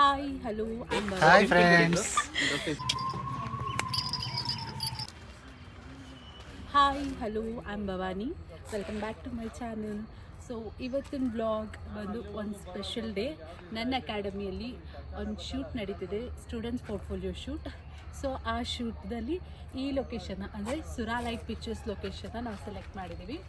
Hi, hello, I'm Hi Bhavani. friends. Hi, hello, I'm Bhavani. Welcome back to my channel. So ಇವತ್ತಿನ blog ಬಂದು ಒಂದು special day. ನನ್ನ ಅಕಾಡೆಮಿಯಲ್ಲಿ ಒಂದು shoot ನಡೀತಿದೆ, ಸ್ಟೂಡೆಂಟ್ಸ್ ಪೋರ್ಟ್ಫೋಲಿಯೋ ಶೂಟ್. ಸೊ ಆ ಶೂಟ್ದಲ್ಲಿ ಈ ಲೊಕೇಶನ್ನ ಅಂದರೆ ಸುರಾ ಲೈಟ್ ಪಿಕ್ಚರ್ಸ್ ಲೊಕೇಶನ್ನ ನಾವು ಸೆಲೆಕ್ಟ್ ಮಾಡಿದ್ದೀವಿ.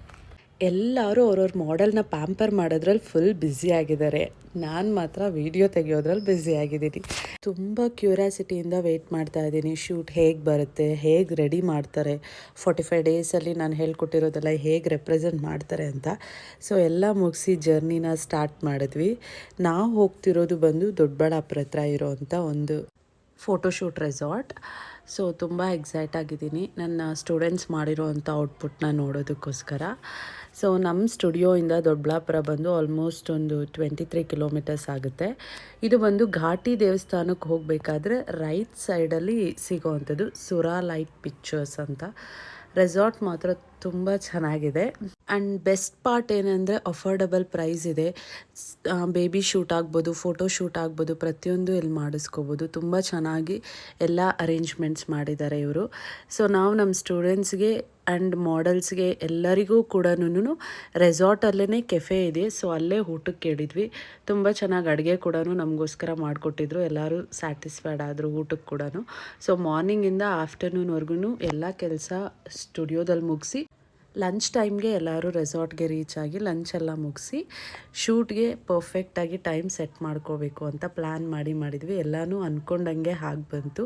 ಎಲ್ಲರೂ ಅವ್ರವ್ರ ಮಾಡೆಲ್ನ ಪ್ಯಾಂಪರ್ ಮಾಡೋದ್ರಲ್ಲಿ ಫುಲ್ ಬ್ಯುಸಿ ಆಗಿದ್ದಾರೆ. ನಾನು ಮಾತ್ರ ವಿಡಿಯೋ ತೆಗೆಯೋದ್ರಲ್ಲಿ ಬ್ಯುಸಿ ಆಗಿದ್ದೀನಿ. ತುಂಬ ಕ್ಯೂರಿಯಾಸಿಟಿಯಿಂದ ವೆಯ್ಟ್ ಮಾಡ್ತಾ ಇದ್ದೀನಿ. ಶೂಟ್ ಹೇಗೆ ಬರುತ್ತೆ, ಹೇಗೆ ರೆಡಿ ಮಾಡ್ತಾರೆ, 45 ಡೇಸಲ್ಲಿ ನಾನು ಹೇಳ್ಕೊಟ್ಟಿರೋದೆಲ್ಲ ಹೇಗೆ ರೆಪ್ರೆಸೆಂಟ್ ಮಾಡ್ತಾರೆ ಅಂತ. ಸೊ ಎಲ್ಲ ಮುಗಿಸಿ ಜರ್ನಿನ ಸ್ಟಾರ್ಟ್ ಮಾಡಿದ್ವಿ. ನಾವು ಹೋಗ್ತಿರೋದು ಬಂದು ದೊಡ್ಡಬಳ್ಳಾಪುರ ಹತ್ರ ಇರೋವಂಥ ಒಂದು ಫೋಟೋಶೂಟ್ ರೆಸಾರ್ಟ್. ಸೊ ತುಂಬ ಎಕ್ಸೈಟ್ ಆಗಿದ್ದೀನಿ ನನ್ನ ಸ್ಟೂಡೆಂಟ್ಸ್ ಮಾಡಿರೋವಂಥ ಔಟ್ಪುಟ್ನ ನೋಡೋದಕ್ಕೋಸ್ಕರ. ಸೊ ನಮ್ಮ ಸ್ಟುಡಿಯೋಯಿಂದ ದೊಡ್ಡಬಳ್ಳಾಪುರ ಬಂದು ಆಲ್ಮೋಸ್ಟ್ ಒಂದು 23 ಕಿಲೋಮೀಟರ್ಸ್ ಆಗುತ್ತೆ. ಇದು ಬಂದು ಘಾಟಿ ದೇವಸ್ಥಾನಕ್ಕೆ ಹೋಗಬೇಕಾದ್ರೆ ರೈಟ್ ಸೈಡಲ್ಲಿ ಸಿಗೋವಂಥದ್ದು ಸುರಾ ಲೈಟ್ ಪಿಕ್ಚರ್ಸ್ ಅಂತ. ರೆಸಾರ್ಟ್ ಮಾತ್ರ ತುಂಬ ಚೆನ್ನಾಗಿದೆ. ಆ್ಯಂಡ್ ಬೆಸ್ಟ್ ಪಾರ್ಟ್ ಏನಂದರೆ ಅಫೋರ್ಡಬಲ್ ಪ್ರೈಸ್ ಇದೆ. ಬೇಬಿ ಶೂಟ್ ಆಗ್ಬೋದು, ಫೋಟೋ ಶೂಟ್ ಆಗ್ಬೋದು, ಪ್ರತಿಯೊಂದು ಇಲ್ಲಿ ಮಾಡಿಸ್ಕೋಬೋದು. ತುಂಬ ಚೆನ್ನಾಗಿ ಎಲ್ಲ ಅರೇಂಜ್ಮೆಂಟ್ಸ್ ಮಾಡಿದ್ದಾರೆ ಇವರು. ಸೊ ನಾವು ನಮ್ಮ ಸ್ಟೂಡೆಂಟ್ಸ್ಗೆ ಆ್ಯಂಡ್ ಮಾಡೆಲ್ಸ್ಗೆ ಎಲ್ಲರಿಗೂ ಕೂಡ ರೆಸಾರ್ಟಲ್ಲೇ ಕೆಫೆ ಇದೆ. ಸೊ ಅಲ್ಲೇ ಊಟಕ್ಕೆ ಕೇಳಿದ್ವಿ. ತುಂಬ ಚೆನ್ನಾಗಿ ಅಡುಗೆ ಕೂಡ ನಮಗೋಸ್ಕರ ಮಾಡಿಕೊಟ್ಟಿದ್ರು. ಎಲ್ಲರೂ ಸ್ಯಾಟಿಸ್ಫೈಡ್ ಆದರು ಊಟಕ್ಕೆ ಕೂಡ. ಸೊ ಮಾರ್ನಿಂಗಿಂದ ಆಫ್ಟರ್ನೂನ್ವರೆಗೂ ಎಲ್ಲ ಕೆಲಸ ಸ್ಟುಡಿಯೋದಲ್ಲಿ ಮುಗಿಸಿ ಲಂಚ್ ಟೈಮ್ಗೆ ಎಲ್ಲರೂ ರೆಸಾರ್ಟ್ಗೆ ರೀಚ್ ಆಗಿ ಲಂಚ್ ಎಲ್ಲ ಮುಗಿಸಿ ಶೂಟ್ಗೆ ಪರ್ಫೆಕ್ಟಾಗಿ ಟೈಮ್ ಸೆಟ್ ಮಾಡ್ಕೋಬೇಕು ಅಂತ ಪ್ಲ್ಯಾನ್ ಮಾಡಿದ್ವಿ. ಎಲ್ಲನೂ ಅಂದ್ಕೊಂಡಂಗೆ ಹಾಗೆ ಬಂತು.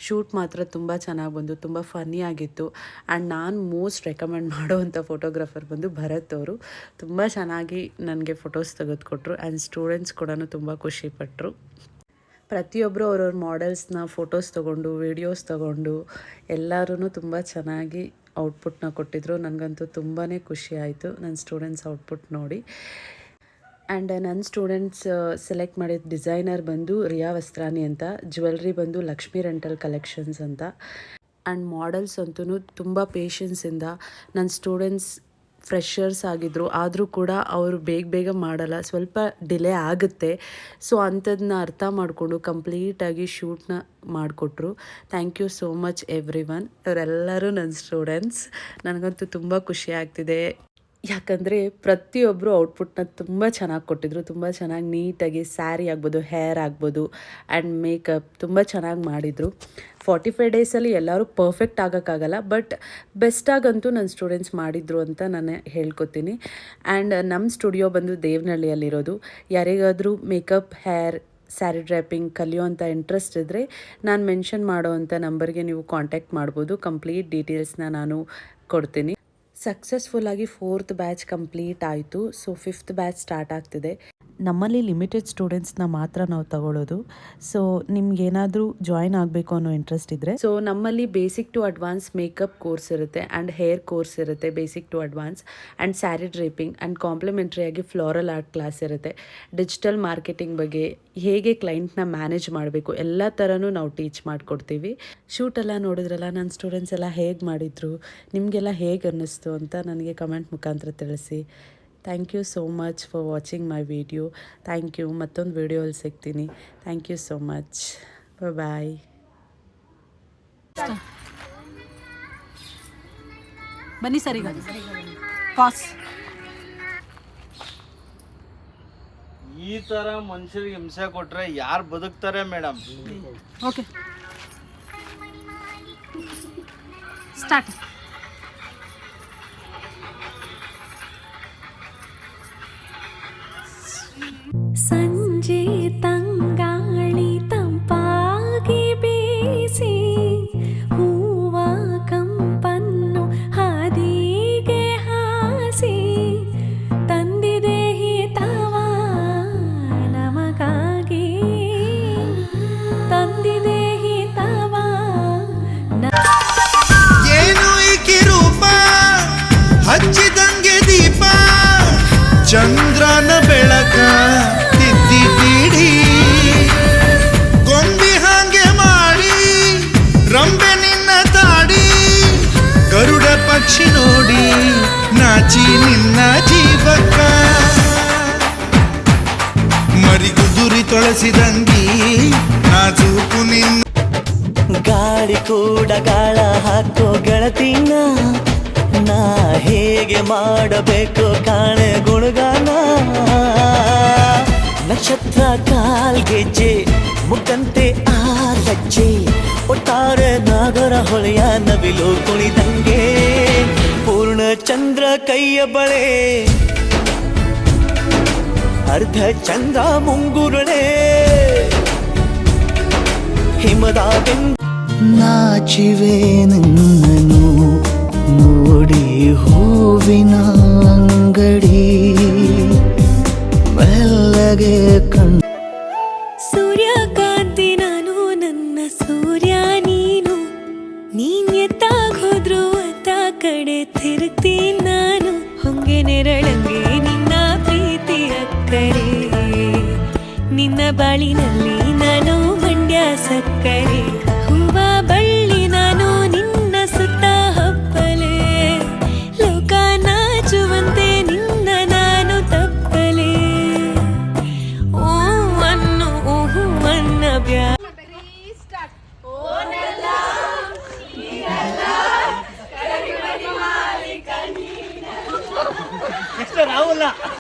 ಶೂಟ್ ಮಾತ್ರ ತುಂಬ ಚೆನ್ನಾಗಿ ಬಂತು, ತುಂಬ ಫನ್ನಿ ಆಗಿತ್ತು. ಆ್ಯಂಡ್ ನಾನು ಮೋಸ್ಟ್ ರೆಕಮೆಂಡ್ ಮಾಡೋವಂಥ ಫೋಟೋಗ್ರಾಫರ್ ಬಂದು ಭರತ್ ಅವರು. ತುಂಬ ಚೆನ್ನಾಗಿ ನನಗೆ ಫೋಟೋಸ್ ತೆಗೆದುಕೊಟ್ರು. ಆ್ಯಂಡ್ ಸ್ಟೂಡೆಂಟ್ಸ್ ಕೂಡ ತುಂಬ ಖುಷಿಪಟ್ಟರು. ಪ್ರತಿಯೊಬ್ಬರು ಅವ್ರವ್ರ ಮಾಡೆಲ್ಸ್ನ ಫೋಟೋಸ್ ತೊಗೊಂಡು ವೀಡಿಯೋಸ್ ತೊಗೊಂಡು ಎಲ್ಲರೂ ತುಂಬ ಚೆನ್ನಾಗಿ ಔಟ್ಪುಟ್ನ ಕೊಟ್ಟಿದ್ರು. ನನಗಂತೂ ತುಂಬಾ ಖುಷಿ ಆಯಿತು ನನ್ನ ಸ್ಟೂಡೆಂಟ್ಸ್ ಔಟ್ಪುಟ್ ನೋಡಿ. ಆ್ಯಂಡ್ ನನ್ನ ಸ್ಟೂಡೆಂಟ್ಸ್ ಸೆಲೆಕ್ಟ್ ಮಾಡಿದ ಡಿಸೈನರ್ ಬಂದು ರಿಯಾ ವಸ್ತ್ರಾನಿ ಅಂತ, ಜ್ಯುವೆಲ್ರಿ ಬಂದು ಲಕ್ಷ್ಮೀ ರೆಂಟಲ್ ಕಲೆಕ್ಷನ್ಸ್ ಅಂತ. ಆ್ಯಂಡ್ ಮಾಡೆಲ್ಸ್ ಅಂತೂ ತುಂಬ ಪೇಷನ್ಸಿಂದ ನನ್ನ ಸ್ಟೂಡೆಂಟ್ಸ್ ಫ್ರೆಷರ್ಸ್ ಆಗಿದ್ದರು. ಆದರೂ ಕೂಡ ಅವರು ಬೇಗ ಮಾಡಲ್ಲ, ಸ್ವಲ್ಪ ಡಿಲೇ ಆಗುತ್ತೆ. ಸೊ ಅಂಥದ್ದನ್ನ ಅರ್ಥ ಮಾಡಿಕೊಂಡು ಕಂಪ್ಲೀಟಾಗಿ ಶೂಟ್ನ ಮಾಡಿಕೊಟ್ರು. Thank you so much everyone. ಇವರೆಲ್ಲರೂ ನನ್ನ ಸ್ಟೂಡೆಂಟ್ಸ್. ನನಗಂತೂ ತುಂಬ ಖುಷಿ ಆಗ್ತಿದೆ. ಯಾಕಂದರೆ ಪ್ರತಿಯೊಬ್ಬರು ಔಟ್ಪುಟ್ನ ತುಂಬ ಚೆನ್ನಾಗಿ ಕೊಟ್ಟಿದ್ರು. ತುಂಬ ಚೆನ್ನಾಗಿ ನೀಟಾಗಿ ಸ್ಯಾರಿ ಆಗ್ಬೋದು, ಹೇರ್ ಆಗ್ಬೋದು, ಆ್ಯಂಡ್ ಮೇಕಪ್ ತುಂಬ ಚೆನ್ನಾಗಿ ಮಾಡಿದರು. 45 ಡೇಸಲ್ಲಿ ಎಲ್ಲರೂ ಪರ್ಫೆಕ್ಟ್ ಆಗೋಕ್ಕಾಗಲ್ಲ, ಬಟ್ ಬೆಸ್ಟಾಗಂತೂ ನನ್ನ ಸ್ಟೂಡೆಂಟ್ಸ್ ಮಾಡಿದರು ಅಂತ ನಾನು ಹೇಳ್ಕೊತೀನಿ. ಆ್ಯಂಡ್ ನಮ್ಮ ಸ್ಟುಡಿಯೋ ಬಂದು ದೇವನಹಳ್ಳಿಯಲ್ಲಿರೋದು. ಯಾರಿಗಾದರೂ ಮೇಕಪ್, ಹೇರ್, ಸ್ಯಾರಿ ಡ್ರೈಪಿಂಗ್ ಕಲಿಯೋವಂಥ ಇಂಟ್ರೆಸ್ಟ್ ಇದ್ದರೆ ನಾನು ಮೆನ್ಷನ್ ಮಾಡೋವಂಥ ನಂಬರ್ಗೆ ನೀವು ಕಾಂಟ್ಯಾಕ್ಟ್ ಮಾಡ್ಬೋದು. ಕಂಪ್ಲೀಟ್ ಡೀಟೇಲ್ಸ್ನ ನಾನು ಕೊಡ್ತೀನಿ. ಸಕ್ಸಸ್ಫುಲ್ಲಾಗಿ 4th ಬ್ಯಾಚ್ ಕಂಪ್ಲೀಟ್ ಆಯಿತು. ಸೊ 5th ಬ್ಯಾಚ್ ಸ್ಟಾರ್ಟ್ ಆಗ್ತಿದೆ. ನಮ್ಮಲ್ಲಿ ಲಿಮಿಟೆಡ್ ಸ್ಟೂಡೆಂಟ್ಸ್ನ ಮಾತ್ರ ನಾವು ತಗೊಳ್ಳೋದು. ಸೊ ನಿಮ್ಗೇನಾದರೂ ಜಾಯಿನ್ ಆಗಬೇಕು ಅನ್ನೋ ಇಂಟ್ರೆಸ್ಟ್ ಇದ್ದರೆ, ಸೊ ನಮ್ಮಲ್ಲಿ basic to advance makeup course ಇರುತ್ತೆ, ಆ್ಯಂಡ್ ಹೇರ್ ಕೋರ್ಸ್ ಇರುತ್ತೆ basic to advance, and sari draping, and ಕಾಂಪ್ಲಿಮೆಂಟ್ರಿಯಾಗಿ ಫ್ಲೋರಲ್ ಆರ್ಟ್ ಕ್ಲಾಸ್ ಇರುತ್ತೆ. ಡಿಜಿಟಲ್ ಮಾರ್ಕೆಟಿಂಗ್ ಬಗ್ಗೆ, ಹೇಗೆ ಕ್ಲೈಂಟ್ನ ಮ್ಯಾನೇಜ್ ಮಾಡಬೇಕು, ಎಲ್ಲ ಥರನೂ ನಾವು ಟೀಚ್ ಮಾಡಿಕೊಡ್ತೀವಿ. ಶೂಟೆಲ್ಲ ನೋಡಿದ್ರಲ್ಲ, ನನ್ನ ಸ್ಟೂಡೆಂಟ್ಸ್ ಎಲ್ಲ ಹೇಗೆ ಮಾಡಿದರು, ನಿಮಗೆಲ್ಲ ಹೇಗೆ ಅನ್ನಿಸ್ತು ಅಂತ ನನಗೆ ಕಮೆಂಟ್ ಮುಖಾಂತರ ತಿಳಿಸಿ. Thank you so much for watching my video. Thank you. ಮತ್ತೊಂದು ವಿಡಿಯೋಲ್ಲಿ ಸಿಗ್ತೀನಿ. Thank you so much. Bye. ಬನ್ನಿ ಸರ್, ಈಗ ಪಾಸ್. ಈ ತರ ಮನುಷ್ಯರಿಗೆ ಹಿಂಸೆ ಕೊಟ್ರೆ ಯಾರು ಬದುಕ್ತಾರೆ ಮೇಡಮ್? Okay, start. ಸಂಜೆ ತಂಗಾಳಿ ತಂಪಾಗಿ ಬೀಸಿ ಹೂವ ಕಂಪನ್ನು ಹಾದಿಗೆ ಹಾಸಿ ತಂದಿದೆ ಹಿತವ ನಮಗಾಗಿ, ತಂದಿದೆ ಹಿತವ. ಏನು ಈಕಿ ರೂಪ, ಹಚ್ಚಿದಂಗೆ ದೀಪ, ಚಂದ್ರನ ಬೆಳಕ ತಿದ್ದಿ ತೀಡಿ, ಗೊಂಬಿ ಹಾಗೆ ಮಾಡಿ ರಂಬೆ ನಿನ್ನ ತಾಡಿ, ಗರುಡ ಪಕ್ಷಿ ನೋಡಿ ನಾಚಿ ನಿನ್ನ ಜೀವಕ್ಕ, ಮರಿಗುದುರಿ ತೊಳಸಿದಂಗಿ ನಾಜೂಕು ನಿನ್ನ ಗಾಳಿ ಕೂಡ ಗಾಳ ಹಾಕೋ ಗೆಳತಿನ ನಾ ಹೇಗೆ ಮಾಡಬೇಕು ಕಾಣೆ ಗುಣಗಾನ ನಕ್ಷತ್ರ ಕಾಲ್ಗೆಜ್ಜೆ ಮುಖಂತೆ ಆ ಲಜ್ಜೆ ಒಟ್ಟಾರೆ ನಾಗರ ಹೊಳೆಯ ನವಿಲು ಕುಣಿದಂಗೆ ಪೂರ್ಣ ಚಂದ್ರ ಕೈಯ ಬಳೆ ಅರ್ಧ ಚಂದ್ರ ಮುಂಗುರುಳೆ ಹಿಮದ ನಾಚಿವೆ ನನ್ನನು ನೋಡಿ ಹೂವಿನ ಅಂಗಡಿ ಮೆಲ್ಲಗೆ ಕಣ್ಣು ಸೂರ್ಯಕಾಂತಿ ನಾನು ನನ್ನ ಸೂರ್ಯ ನೀನ್ ಎತ್ತಾಗೋದ್ರು ಅತ್ತ ಕಡೆ ತಿರುಗ್ತೀನಿ ನಾನು ಹೊಂಗೆ ನೆರಳಂಗೆ ನಿನ್ನ ಪ್ರೀತಿ ಅಕ್ಕರೆ ನಿನ್ನ ಬಾಳಿನಲ್ಲಿ ನಾನು ಮಂಡ್ಯ ಸಕ್ಕರೆ